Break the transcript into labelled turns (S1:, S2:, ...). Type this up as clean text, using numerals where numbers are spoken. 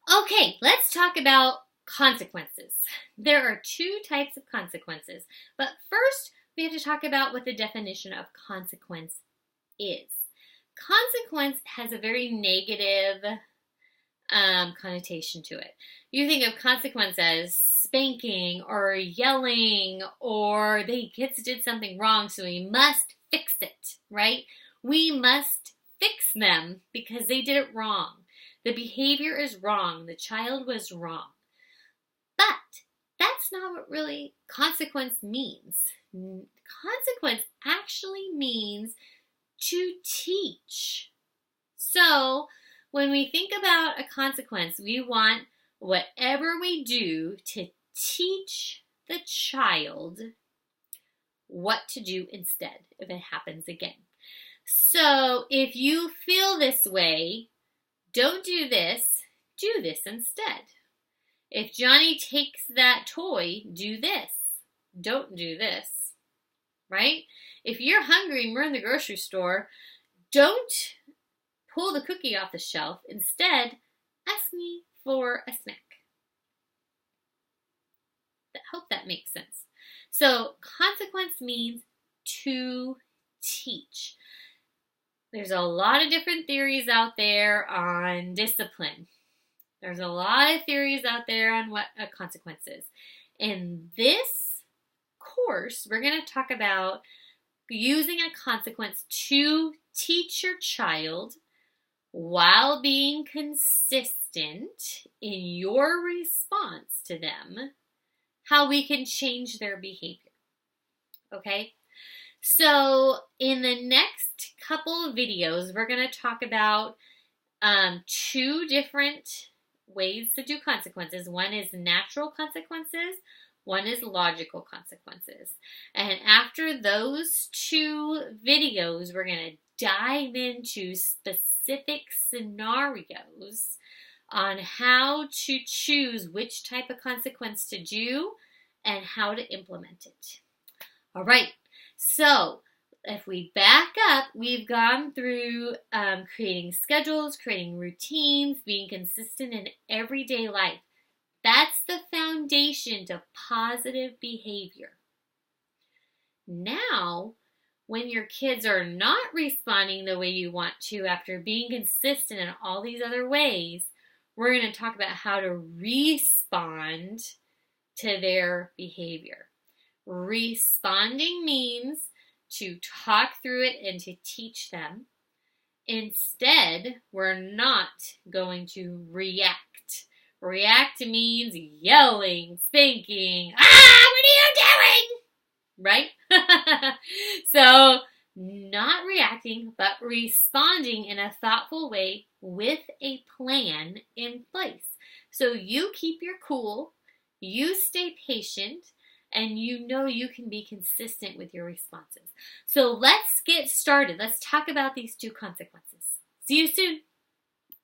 S1: Okay, let's talk about consequences. There are two types of consequences, but first we have to talk about what the definition of consequence is. Consequence has a very negative connotation to it. You think of consequence as spanking or yelling, or the kids did something wrong, so we must fix it, right? We must fix them because they did it wrong. The behavior is wrong. The child was wrong. But that's not what really consequence means. Consequence actually means to teach. So, when we think about a consequence, we want whatever we do to teach the child what to do instead if it happens again. So, if you feel this way, don't do this instead. If Johnny takes that toy, do this. Don't do this. Right? If you're hungry and we're in the grocery store, don't pull the cookie off the shelf. Instead, ask me for a snack. I hope that makes sense. So, consequence means to teach. There's a lot of different theories out there on discipline. There's a lot of theories out there on what a consequence is. In this course, we're going to talk about using a consequence to teach your child while being consistent in your response to them, how we can change their behavior. Okay? So, in the next couple of videos, we're going to talk about two different ways to do consequences. One is natural consequences, one is logical consequences. And after those two videos, we're going to dive into specific scenarios on how to choose which type of consequence to do and how to implement it. All right, so if we back up, we've gone through creating schedules, creating routines, being consistent in everyday life. That's the foundation to positive behavior. Now, when your kids are not responding the way you want to after being consistent in all these other ways, we're going to talk about how to respond to their behavior. Responding means to talk through it and to teach them. Instead, we're not going to react. React means yelling, spanking. What are you doing? Right? So, not reacting, but responding in a thoughtful way with a plan in place. So you keep your cool, you stay patient, and you know you can be consistent with your responses. So let's get started. Let's talk about these two consequences. See you soon.